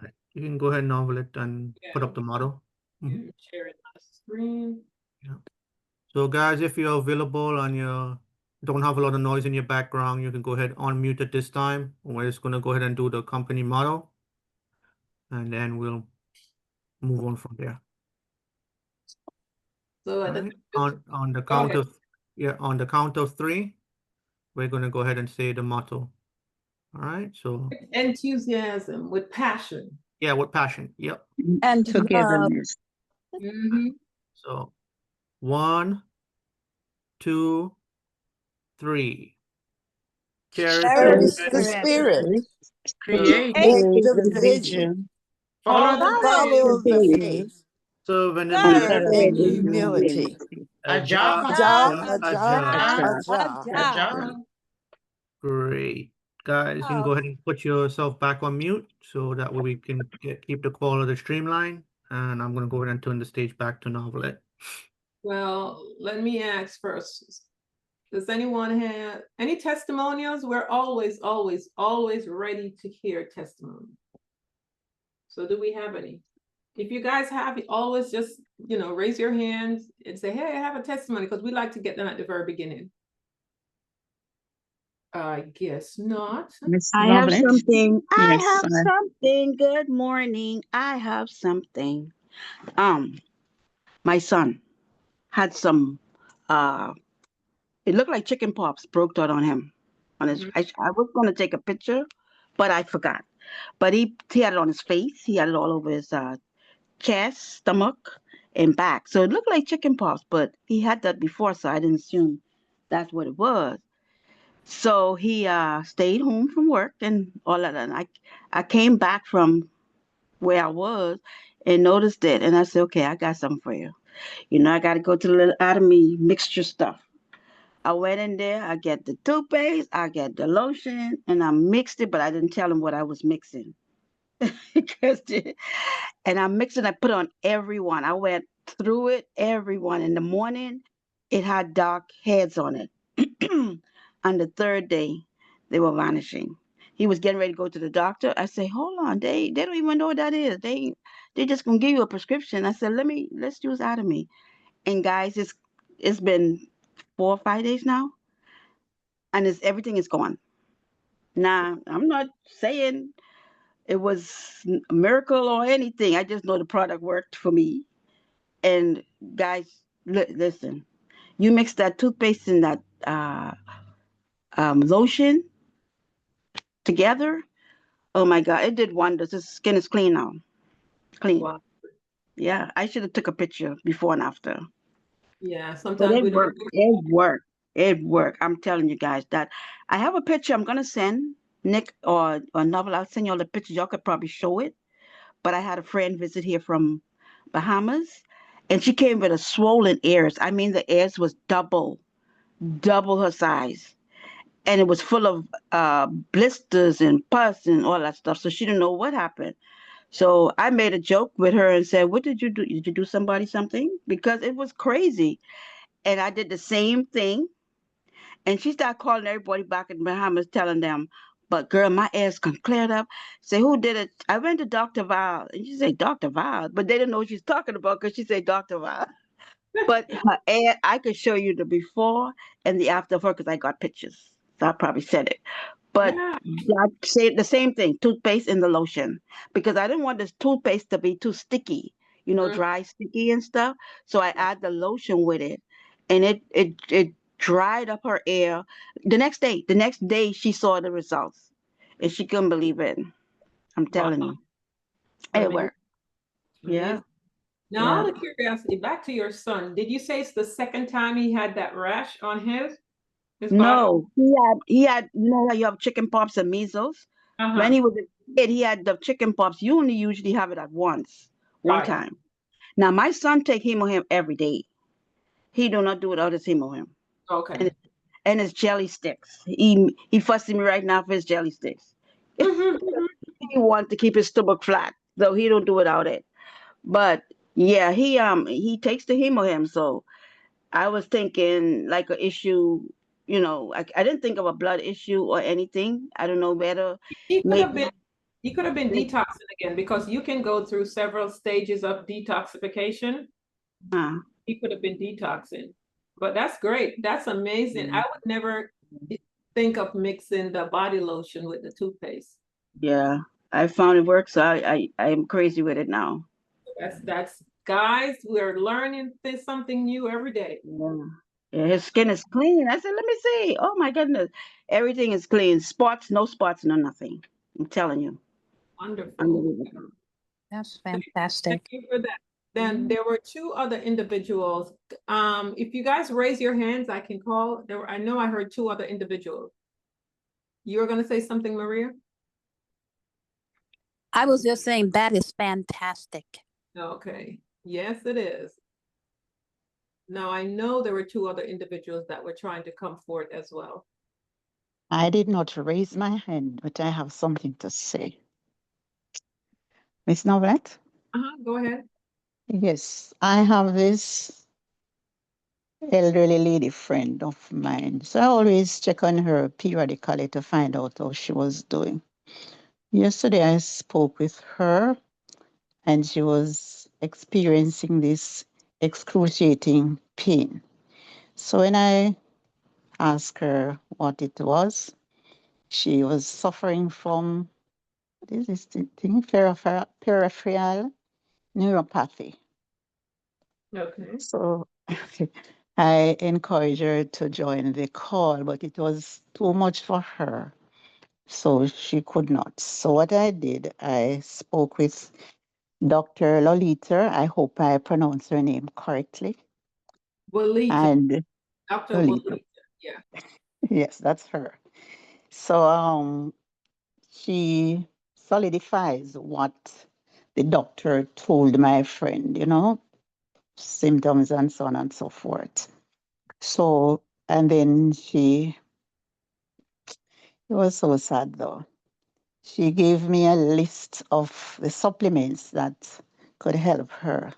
right. You can go ahead and novel it and put up the model. Sharing my screen. Yeah. So guys, if you're available and you don't have a lot of noise in your background, you can go ahead unmute at this time. We're just gonna go ahead and do the company model, and then we'll move on from there. So All right. On the count of on the count of three, we're gonna go ahead and say the motto. All right. So enthusiasm, with passion. yeah, with passion. Yep. And Togetherness. So 1, 2, 3. cherish the spirit, Create. create the vision, Follow the follow the faith, faith, Serve and serve in in humility. Ajah. Ajah. Great. Guys, you can go ahead and put yourself back on mute so that way we can keep the call of the streamline. And I'm going to go ahead and turn the stage back to Novelet. Well, let me ask first. Does anyone have any testimonials? We're always ready to hear testimony. So do we have any? If you guys have, always just, raise your hands and say, hey, I have a testimony, because we like to get them at the very beginning. I guess not. I have something. I have something. Good morning. I have something. My son had some. It looked like chicken pox broke out on him. On his, I was going to take a picture, but I forgot. But he had it on his face. He had it all over his chest, stomach, and back. So it looked like chicken pox, but he had that before, so I didn't assume that's what it was. So he stayed home from work and all that. And I came back from where I was and noticed it. And I said, okay, I got something for you. I got to go to the little Atomy mixture stuff. I went in there, I get the toothpaste, I get the lotion, and I mixed it, but I didn't tell him what I was mixing. And I mixed it, I put it on everyone. I went through it, everyone. In the morning, it had dark heads on it. On the third day, they were vanishing. He was getting ready to go to the doctor. I said, hold on, they don't even know what that is. They just gonna give you a prescription. I said, let's use Atomy. And guys, it's been 4 or 5 days now, and everything is gone. Now, I'm not saying it was a miracle or anything. I just know the product worked for me. And guys, listen, you mix that toothpaste and that lotion together. Oh my God, it did wonders. His skin is clean now. Clean. Wow. Yeah, I should have took a picture before and after. Yeah, sometimes it worked. It worked. I'm telling you guys that. I have a picture I'm gonna send Nick or Novel. I'll send you all the pictures. Y'all could probably show it. But I had a friend visit here from Bahamas, and she came with a swollen ears. I mean, the ears was double her size, and it was full of blisters and pus and all that stuff. So she didn't know what happened. So I made a joke with her and said, "What did you do? Did you do somebody something?" Because it was crazy. And I did the same thing. And she started calling everybody back in Bahamas, telling them, but girl, my ass cleared up. Say, who did it? I went to Dr. Val. And she said, Dr. Val. But they didn't know what she's talking about because she said Dr. Val. But her ad, I could show you the before and the after of her because I got pictures. So I probably said it. But I said the same thing, toothpaste and the lotion. Because I didn't want this toothpaste to be too sticky, dry, sticky and stuff. So I add the lotion with it. And it dried up her ear. The next day she saw the results. And she couldn't believe it. I'm telling you. It worked. Yeah. Now, out of curiosity, back to your son. Did you say it's the second time he had that rash on his No, he had, how you have chicken pox and measles? When he was a kid, he had the chicken pox. You only usually have it at one time. Now, my son take him every day. He do not do without his him. Okay. And his jelly sticks. He fussing me right now for his jelly sticks. He wants to keep his stomach flat, so he don't do without it. But yeah, he takes the him. So I was thinking like an issue, I didn't think of a blood issue or anything. I don't know whether He could have been He could have been detoxing again because you can go through several stages of detoxification. He could have been detoxing, but that's great. That's amazing. I would never think of mixing the body lotion with the toothpaste. Yeah, I found it works. So I'm crazy with it now. That's guys, we're learning something new every day. Yeah. Yeah, his skin is clean. I said, let me see. Oh my goodness. Everything is clean. Spots, no spots, no nothing. I'm telling you. Wonderful. Unbelievable. That's Thank fantastic. you for that. Then there were two other individuals. If you guys raise your hands, I can call. I know I heard two other individuals. You were gonna say something, Maria? I was just saying that is fantastic. Okay. Yes, it is. Now I know there were two other individuals that were trying to come forward as well. I did not raise my hand, but I have something to say. Miss Novelette? Go ahead. Yes, I have this elderly lady friend of mine. So I always check on her periodically to find out how she was doing. Yesterday I spoke with her and she was experiencing this excruciating pain. So when I asked her what it was, she was suffering from this thing, peripheral neuropathy. Okay. So I encouraged her to join the call, but it was too much for her. So she could not. So what I did, I spoke with Dr. Lolita. I hope I pronounced her name correctly. Walita. And Dr. Lolita. Walita. Yeah. Yes, that's her. So she solidifies what the doctor told my friend, symptoms and so on and so forth. So, and then it was so sad though. She gave me a list of the supplements that could help her.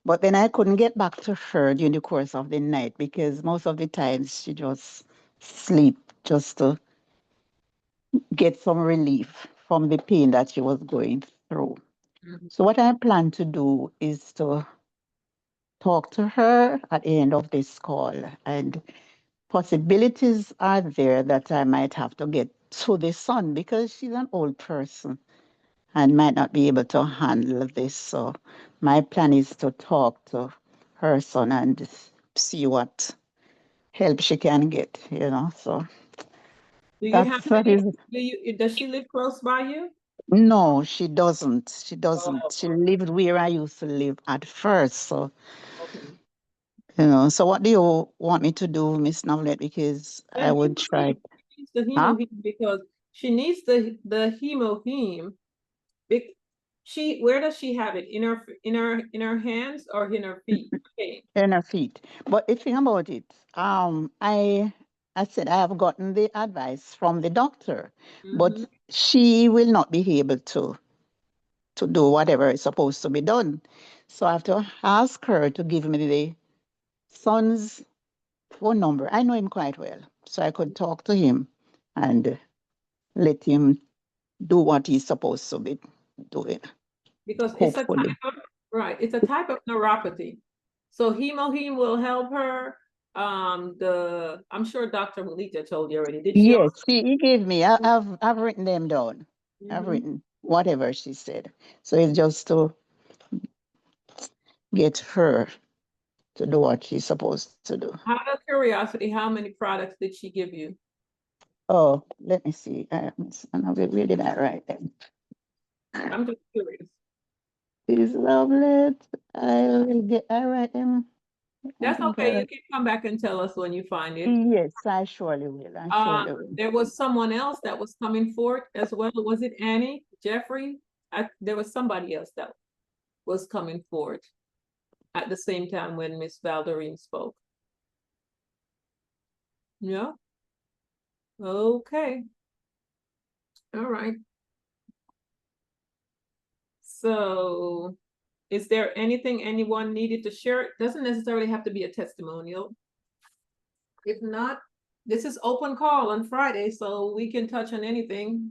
But then I couldn't get back to her during the course of the night because most of the times she just sleep just to get some relief from the pain that she was going through. So what I plan to do is to talk to her at the end of this call, and possibilities are there that I might have to get to the son because she's an old person and might not be able to handle this. So my plan is to talk to her son and see what help she can get. So Do you have that is. does she live close by you? No, she doesn't. She doesn't. She Oh, lived where I used to live at first. So, okay. so what do you want me to do, Miss Novelette? Because I Then would try. she needs the Huh? hemoheme because she needs the hemoheme. Where does she have it? In her hands or in her feet? Okay. In her feet. But the thing about it, I said I have gotten the advice from the doctor, but she will not be able to do whatever is supposed to be done. So I have to ask her to give me the son's phone number. I know him quite well, so I could talk to him and let him do what he's supposed to be doing. Because it's a Hopefully. it's a type of neuropathy. So hemoheme will help her. I'm sure Dr. Malika told you already. Did she Yes, also? he gave me. I've written them down. I've written whatever she said. So it's just to get her to do what she's supposed to do. Out of curiosity, how many products did she give you? Oh, let me see. Where did I write them? I'm just curious. These lovely. I write them. I That's think okay. You can come back and tell us when you find it. yes, I surely will. I surely will. There was someone else that was coming forward as well. Was it Annie? Jeffrey? There was somebody else that was coming forward at the same time when Miss Valderine spoke. Yeah. Okay. All right. So is there anything anyone needed to share? It doesn't necessarily have to be a testimonial. If not, this is open call on Friday, so we can touch on anything.